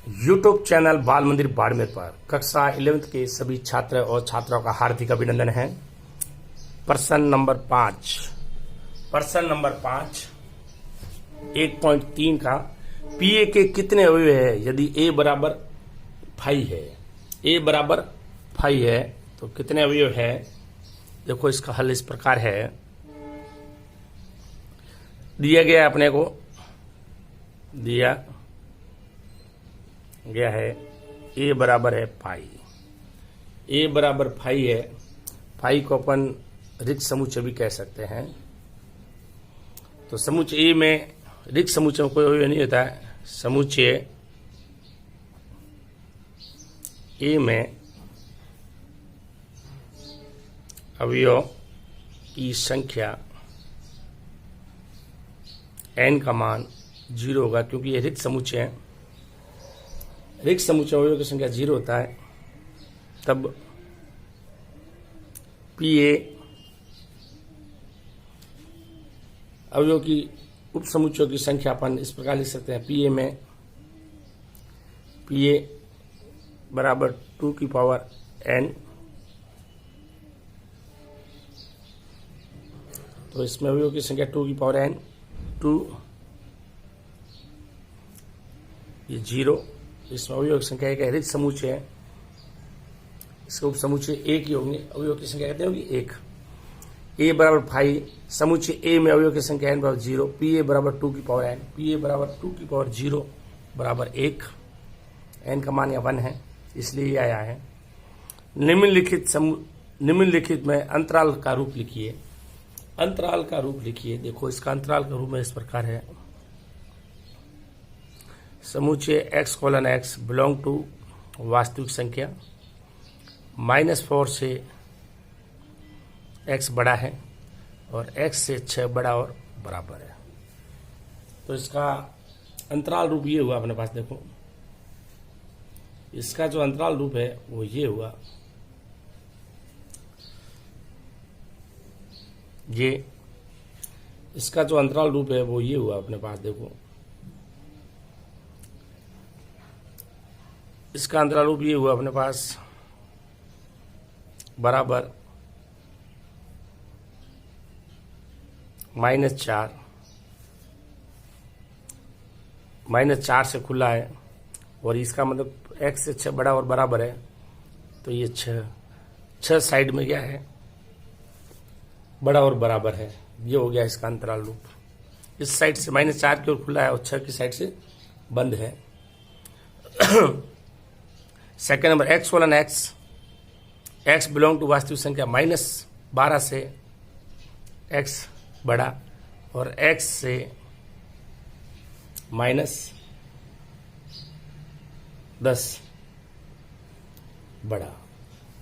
YouTube channel बाल मंदिर बाड़मेर पर कक्षा 11th के सभी छात्र और छात्राओं का हार्दिक अभिनंदन है। प्रश्न नंबर 5 1.3 का पीए के कितने अवयव है यदि ए बराबर 5 है। ए बराबर 5 है तो कितने अवयव है। देखो इसका हल इस प्रकार है, दिया गया अपने को दिया गया है ए बराबर है 5। ए बराबर 5 है। 5 को अपन रिक्त समुच्चय भी कह सकते हैं। तो समुच्चय ए में रिक्त समुच्चय में कोई अवयव नहीं होता है। समुच्चय ए में अवयव की संख्या n का मान 0 होगा, क्योंकि ये रिक्त समुच्चय है। रिक्त समुच्चय अवयव की संख्या 0 होता है, तब पीए अवयव की उप समुच्चयों की संख्या अपन इस प्रकार लिख सकते हैं। पीए में पीए बराबर 2 की पावर n, तो इसमें अवयव की संख्या 2 की पावर n, 2 ये 0। इसमें अवयव की संख्या एक रिक्त समुच्चय है, इसके उप समुच्चय एक ही होंगे। अवयव की संख्या कितनी होगी 1। ए बराबर 5, समुच्चय ए में अवयव की संख्या n बराबर 0, पी ए बराबर 2 की पावर n, पी ए बराबर 2 की पावर 0 बराबर 1। n का मान या 1 है, इसलिए ये आया है। निम्नलिखित में अंतराल का रूप लिखिए। अंतराल का रूप लिखिए। देखो इसका अंतराल का रूप में इस प्रकार है। समुच्चय x:x बिलोंग टू वास्तविक संख्या -4 से x बड़ा है और x से 6 बड़ा और बराबर है। तो इसका अंतराल रूप ये हुआ अपने पास। देखो इसका जो अंतराल रूप है वो ये हुआ, ये इसका जो अंतराल रूप है वो ये हुआ अपने पास। देखो इसका अंतराल रूप ये हुआ अपने पास, बराबर -4 -4 से खुला है और इसका मतलब x से 6 बड़ा और बराबर है। तो ये 6 साइड में क्या है, बड़ा और बराबर है। ये हो गया इसका अंतराल रूप। इस साइड से -4 की ओर खुला है और 6 की साइड से बंद है। Second number x belong to वास्तविक संख्या -12 से x बड़ा और x से -10 बड़ा।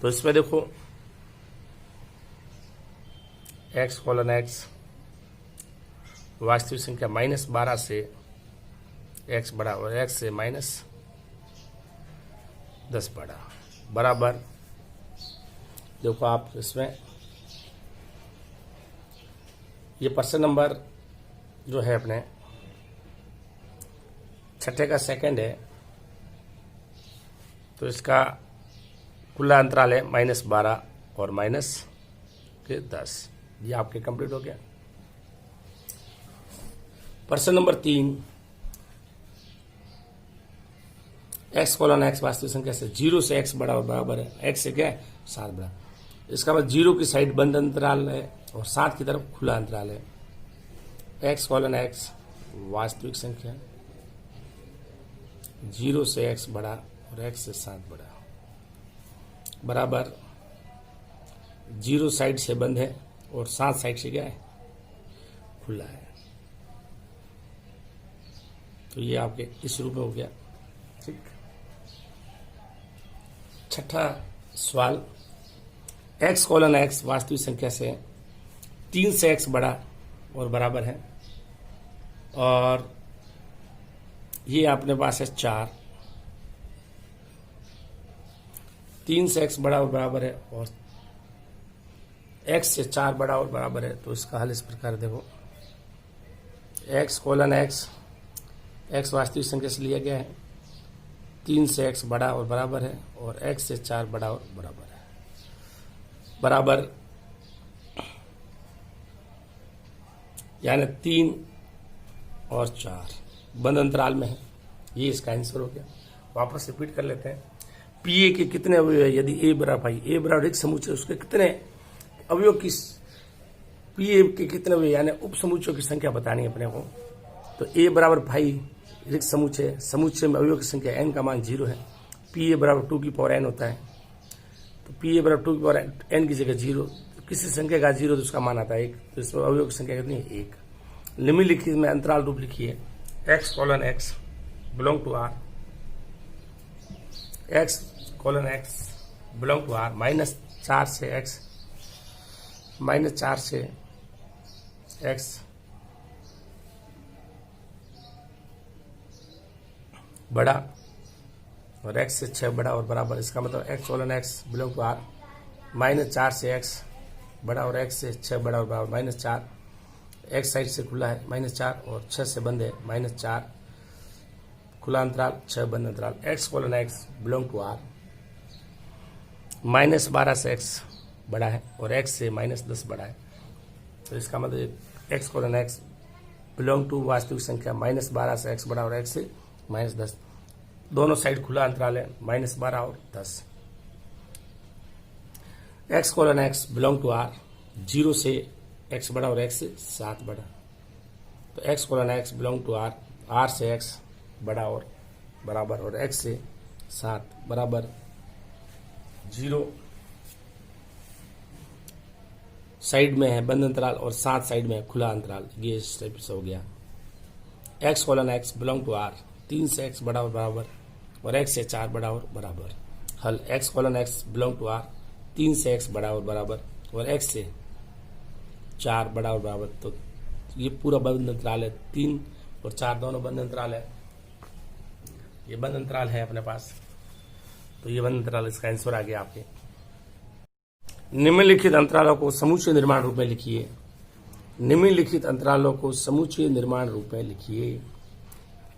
तो इसमें देखो x वास्तविक संख्या -12 से x बड़ा और x से -10 बड़ा बराबर। देखो आप इसमें ये प्रश्न नंबर जो है अपने छठे का सेकंड है, तो इसका खुला अंतराल है -12 और -10। ये आपके कंप्लीट हो गया। प्रश्न नंबर 3 x:x वास्तविक संख्या से 0 से x बड़ा और बराबर है। x से क्या है 7 बड़ा। इसका मतलब 0 की साइड बंद अंतराल है और 7 की तरफ खुला अंतराल है। x:x वास्तविक संख्या 0 से x बड़ा और x से 7 बड़ा बराबर 0 साइड से बंद है और 7 साइड से क्या है खुला है। तो ये आपके इस रूप में हो गया। ठीक। छठा सवाल x:x वास्तविक संख्या से 3 से x बड़ा और बराबर है और ये अपने पास है 4। 3 से x बड़ा और बराबर है और x से 4 बड़ा और बराबर है। तो इसका हल इस प्रकार देखो x:x x वास्तविक संख्या से लिया गया है 3 से x बड़ा और बराबर है, और x से 4 बड़ा और बराबर है, बराबर यानी 3 और 4 बंद अंतराल में है। ये इसका आंसर हो गया। वापस रिपीट कर लेते हैं। पी ए के कितने अवयव है? यदि ए बराबर एक समुच्चय, उसके कितने अवयव की पी ए के कितने अवयव यानी उप समुच्चयों की संख्या बतानी है अपने को। तो ए बराबर रिक्त समुच्चय, समुच्चय में अवयव की संख्या n का मान 0 है। पी ए बराबर 2 की पावर n होता है। तो पी ए बराबर 2 की पावर n की जगह 0, किसी संख्या का 0 तो उसका मान आता है 1। तो इसमें अवयव की संख्या कितनी है? 1। निम्नलिखित में अंतराल रूप लिखिए। x:x belong to r, x:x belong to r, -4 से x, -4 से x बड़ा और x से 6 बड़ा और बराबर। इसका मतलब x:x बिलोंग टू r, -4 से x बड़ा और x से 6 बड़ा और बराबर। -4 x साइड से खुला है, -4 और 6 से बंद है, -4 खुला अंतराल, 6 बंद अंतराल। x:x बिलोंग टू r, -12 से x बड़ा है और x से -10 बड़ा है। तो इसका मतलब x:x बिलोंग टू वास्तविक संख्या -12 से x बड़ा और x से -10, दोनों साइड खुला अंतराल है, -12 और 10। x:x बिलोंग टू r, 0 से x बड़ा और x से 7 बड़ा। तो x:x belong to r, r से x बड़ा और बराबर और x से 7 बराबर 0 साइड में है बंद अंतराल और 7 साइड में है खुला अंतराल। ये स्टेप से हो गया। x:x बिलोंग टू r, 3 से x बड़ा और बराबर और x से 4 बड़ा और बराबर। हल x:x बिलोंग टू r, 3 से x बड़ा और बराबर और x से 4 बड़ा और बराबर। तो ये पूरा बंद अंतराल है, 3 और 4 दोनों बंद अंतराल है। ये बंद अंतराल है अपने पास, तो ये बंद अंतराल इसका आंसर आ गया आपके। निम्नलिखित अंतरालों को समुच्चय निर्माण रूप में लिखिए। निम्नलिखित अंतरालों को समुच्चय निर्माण रूप में लिखिए।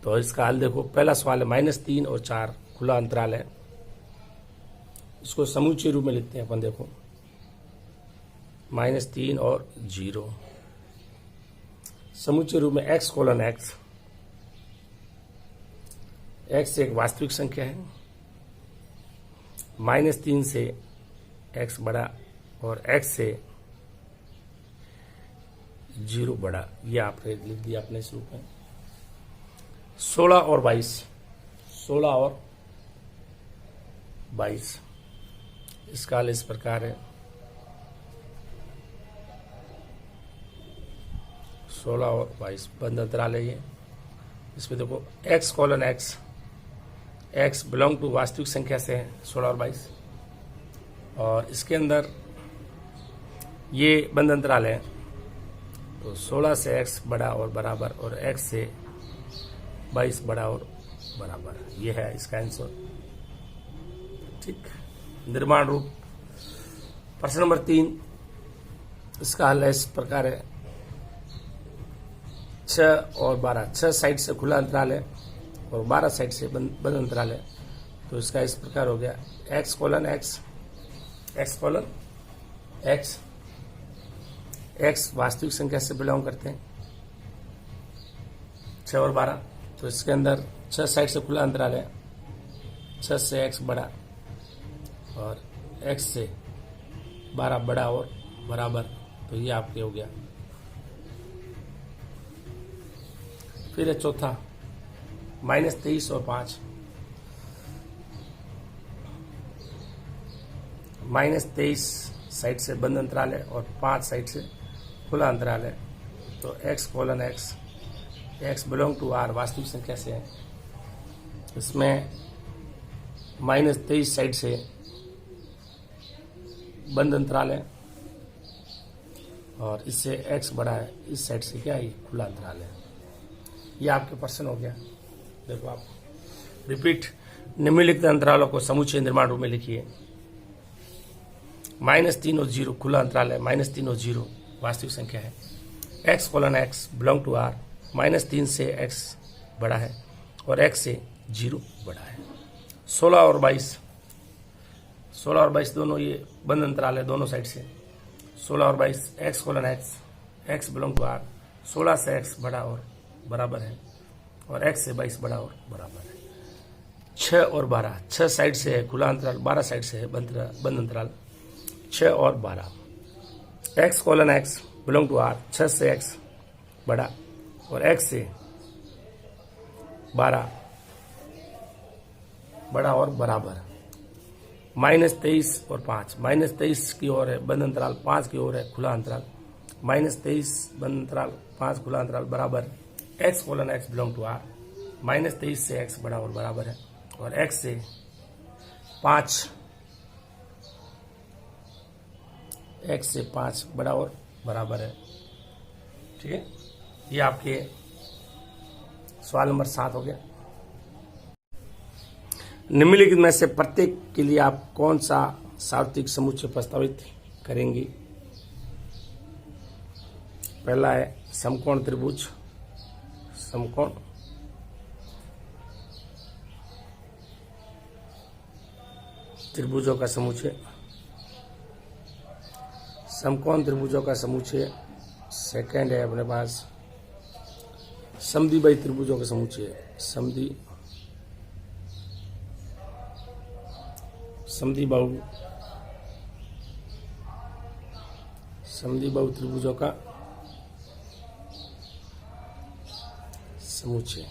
तो इसका हल देखो। पहला सवाल है -3 और 4 खुला अंतराल है, इसको समुच्चय रूप में लिखते हैं अपन। देखो -3 और 0 समुच्चय रूप में x:x, x एक वास्तविक संख्या है, -3 से x बड़ा और x से 0 बड़ा। ये आपने लिख दिया अपने इस रूप में। 16 और 22, 16 और 22 इसका हल इस प्रकार है। 16 और 22 बंद अंतराल है ये। इसमें देखो x:x, x बिलोंग टू वास्तविक संख्या से है 16 और 22, और इसके अंदर ये बंद अंतराल है। तो 16 से x बड़ा और बराबर और x से 22 बड़ा और बराबर। ये है इसका आंसर। ठीक, निर्माण रूप। प्रश्न नंबर 3, इसका हल इस प्रकार है। 6 और 12, 6 साइड से खुला अंतराल है और 12 साइड से बंद अंतराल है। तो इसका इस प्रकार हो गया। x:x, x:x, x वास्तविक संख्या से बिलोंग करते हैं, 6 और 12। तो इसके अंदर 6 साइड से खुला अंतराल है, 6 से x बड़ा और x से 12 बड़ा और बराबर। तो ये आपके हो गया। फिर है चौथा, -23 और 5, -23 साइड से बंद अंतराल है और 5 साइड से खुला अंतराल है। तो x:x, x belong to r वास्तविक संख्या से है। इसमें -23 साइड से बंद अंतराल है और इससे x बड़ा है, इस साइड से क्या है? खुला अंतराल है। ये आपके प्रश्न हो गया। देखो आप रिपीट। निम्नलिखित अंतरालों को समुच्चय निर्माण रूप में लिखिए। -3 और 0 खुला अंतराल है, -3 और 0 वास्तविक संख्या है। x:x बिलोंग टू r, -3 से x बड़ा है और x से 0 बड़ा है। 16 और 22, 16 और 22 दोनों ये बंद अंतराल है दोनों साइड से। 16 और 22 x colon x, x belong to r, 16 से x बड़ा और बराबर है और x से 22 बड़ा और बराबर है। 6 और 12, 6 साइड से है खुला अंतराल, 12 साइड से है बंद अंतराल। 6 और 12, x colon x belong to r, 6 से x बड़ा और x से 12 बड़ा और बराबर। -23 और 5, -23 की ओर है बंद अंतराल, 5 की ओर है खुला अंतराल। -23 बंद अंतराल, 5 खुला अंतराल बराबर x colon x belong to r, -23 से x बड़ा और बराबर है और x से 5, x से 5 बड़ा और बराबर है। ठीक है, ये आपके सवाल नंबर 7 हो गया। निम्नलिखित में से प्रत्येक के लिए आप कौन सा सार्वत्रिक समुच्चय प्रस्तावित करेंगे? पहला है समकोण त्रिभुज, समकोण त्रिभुजों का समुच्चय, समकोण त्रिभुजों का समुच्चय। सेकंड है अपने पास समद्विबाहु त्रिभुजों का समुच्चय, समद्विबाहु त्रिभुजों का समुच्चय।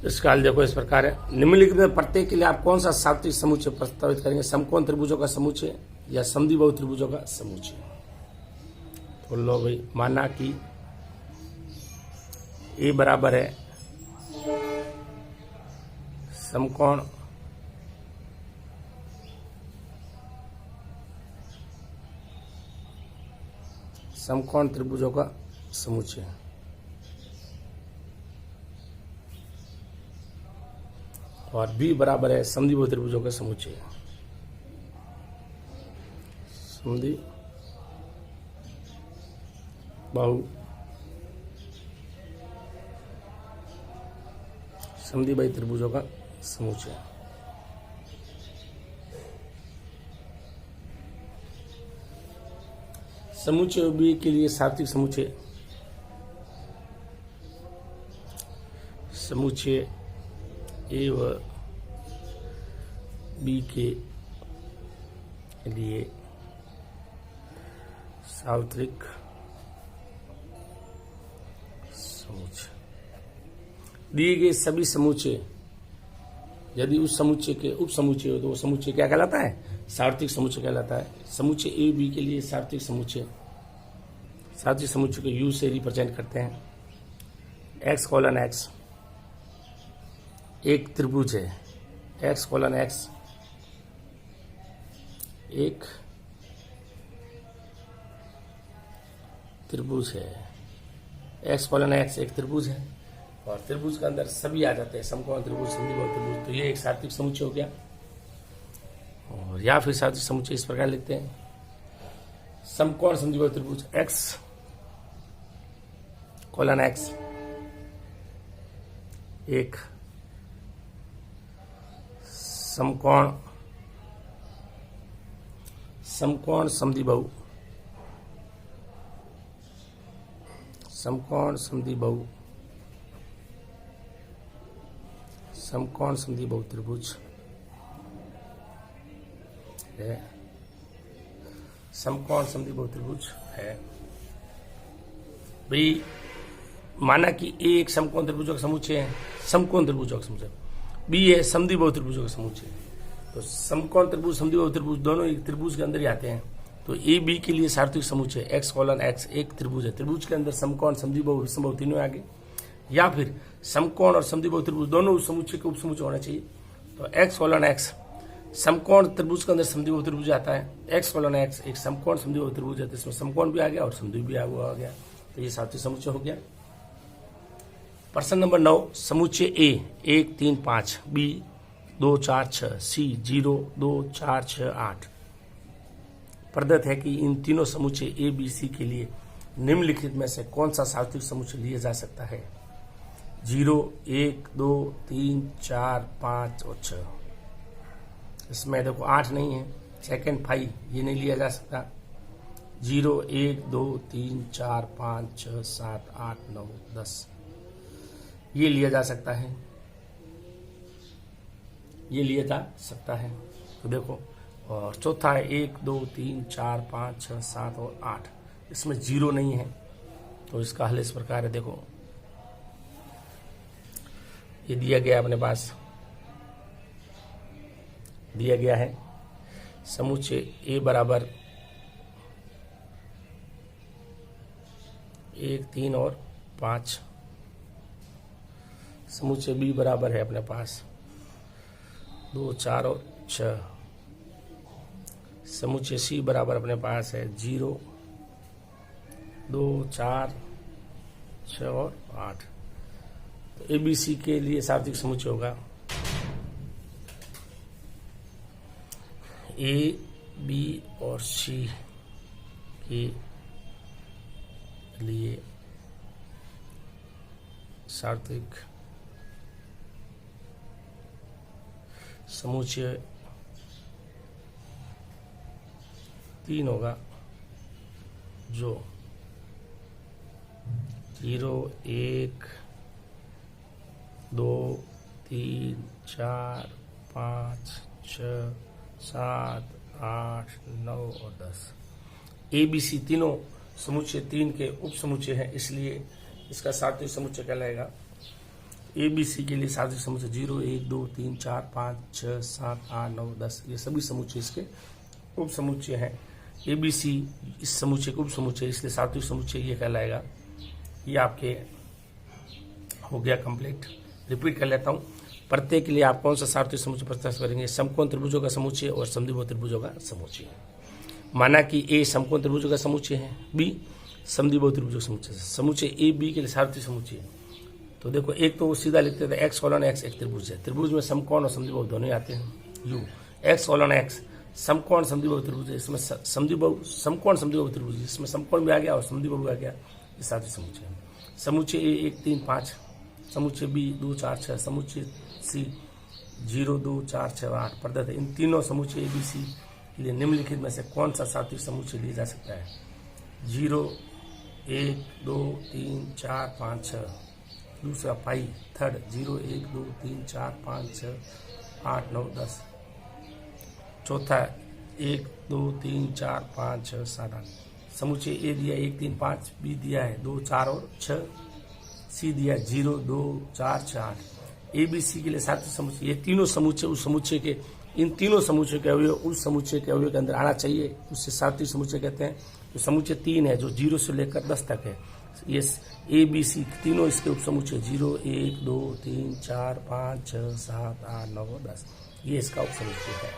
इसका हल देखो इस प्रकार है। निम्नलिखित में प्रत्येक के लिए आप कौन सा सार्वत्रिक समुच्चय प्रस्तावित करेंगे? समकोण त्रिभुजों का समुच्चय या समद्विबाहु त्रिभुजों का समुच्चय? तो लो भाई, माना कि ए बराबर है समकोण त्रिभुजों का समुच्चय और बी बराबर है समद्विबाहु त्रिभुजों का समुच्चय। समद्विबाहु त्रिभुजों का समुच्चय। समुच्चय बी के लिए सार्वत्रिक समुच्चय ए व बी के लिए सार्वत्रिक समुच्चय। दिए गए सभी समुच्चय यदि उस समुच्चय के उप समुच्चय हो तो वो समुच्चय क्या कहलाता है? सार्वत्रिक समुच्चय कहलाता है। समुच्चय ए बी के लिए सार्वत्रिक समुच्चय को U से रिप्रेजेंट करते हैं। x कोलन x एक त्रिभुज है, x कोलन x एक त्रिभुज है, x कोलन x एक त्रिभुज है और त्रिभुज के अंदर सभी आ जाते हैं, समकोण त्रिभुज, समद्विबाहु त्रिभुज। तो ये एक सार्वत्रिक समुच्चय हो गया। और या फिर सार्वत्रिक समुच्चय इस प्रकार लिखते हैं, समकोण समद्विबाहु त्रिभुज x कोलन x एक समकोण समद्विबाहु त्रिभुज है। समकोण समद्विबाहु त्रिभुज है भाई। माना कि ए एक समकोण त्रिभुजों का समुच्चय है, समकोण त्रिभुजों का समुच्चय। बी है समद्विबाहु त्रिभुजों का समुच्चय। तो समकोण त्रिभुज समद्विबाहु त्रिभुज दोनों एक त्रिभुज के अंदर ही आते हैं। तो ए बी के लिए सार्वत्रिक समुच्चय x कोलन x एक त्रिभुज है, त्रिभुज के अंदर समकोण समद्विबाहु विषमबाहु तीनों आगे, या फिर समकोण और समद्विबाहु त्रिभुज दोनों उस समुच्चय के उप समुच्चय होना चाहिए। तो x कोलन x समकोण त्रिभुज के अंदर समद्विबाहु त्रिभुज आता है, x कोलन x एक समकोण समद्विबाहु त्रिभुज है, तो इसमें समकोण भी आ गया और समद्वि भी आ गया। तो ये सार्वत्रिक समुच्चय हो गया। प्रश्न नंबर 9, समुच्चय ए 1 3 5, बी 2 4 6, सी 0 2 4 6 8 प्रदत्त है कि इन तीनों समुच्चय ए बी सी के लिए निम्नलिखित में से कौन सा सार्वत्रिक समुच्चय लिया जा सकता है? 0 1 2 3 4 5 और 6। इसमें देखो 8 नहीं है, सेकेंड 5 ये नहीं लिया जा सकता। 0 1 2 3 4 5 6 7 8 9 10 ये लिया जा सकता है, ये लिया जा सकता है। तो देखो, और चौथा है 1 2 3 4 5 6 7 और 8, इसमें 0 नहीं है। तो इसका हल इस प्रकार है, देखो ये दिया गया अपने पास, दिया गया है समुच्चय A बराबर 1 3 और 5, समुच्चय B बराबर है अपने पास 2 4 और 6, समुच्चय C बराबर अपने पास है 0 2 4 6 और 8। तो ABC के लिए सार्थक समुच्चय होगा A, B और C के लिए सार्थक समुच्चय 3 होगा, जो 0 1 2 3 4 5 6 7 8 9 और 10। ABC तीनों समुच्चय 3 के उप समुच्चय हैं, इसलिए इसका सार्थक समुच्चय कहलाएगा। ABC के लिए सार्थक समुच्चय 0 1 2 3 4 5 6 7 8 9 10 ये सभी समुच्चय इसके उप समुच्चय हैं। ABC इस समुच्चय के उप समुच्चय, इसलिए सार्थक समुच्चय ये कहलाएगा। ये आपके हो गया कंप्लीट। रिपीट कर लेता हूँ, प्रत्येक के लिए आप कौन सा सार्थक समुच्चय प्रस्तावित करेंगे? समकोण त्रिभुजों का समुच्चय और समद्विबाहु त्रिभुजों का समुच्चय। माना कि A समकोण त्रिभुजों का समुच्चय है, B समद्विबाहु त्रिभुजों का समुच्चय। समुच्चय A B के लिए सार्थक समुच्चय, तो देखो एक तो सीधा लिखते थे x कोलन x एक त्रिभुज है, त्रिभुज में समकोण और समद्विबाहु दोनों ही आते हैं। U x कोलन x समकोण समद्विबाहु त्रिभुज है, इसमें समद्विबाहु समकोण समद्विबाहु त्रिभुज, इसमें समकोण भी आ गया और समद्विबाहु आ गया, ये सार्थक समुच्चय है। समुच्चय A 1 3 5, समुच्चय B 2 4 6, समुच्चय C 0 2 4 6 8 प्रदत्त है। इन तीनों समुच्चय ABC के लिए निम्नलिखित में से कौन सा सार्थक समुच्चय लिया जा सकता है? 0 1 2 3 4 5 6, दूसरा पाई थर्ड 0 1 2 3 4 5 6 8 9 10, चौथा 1 2 3 4 5 6 7 8। समुच्चय A दिया 1 3 5, B दिया है 2 4 और 6, C दिया 0 2 4 6 8। ABC के लिए सार्थक समुच्चय, ये तीनों समुच्चय उस समुच्चय के, इन तीनों समुच्चय के अवयव उस समुच्चय के अवयव के अंदर आना चाहिए, उससे सार्थक समुच्चय कहते हैं। तो समुच्चय 3 है जो 0 से लेकर 10 तक है, ये ABC तीनों इसके उप समुच्चय 0 1 2 3 4 5 6 7 8 9 10, ये इसका उप समुच्चय है।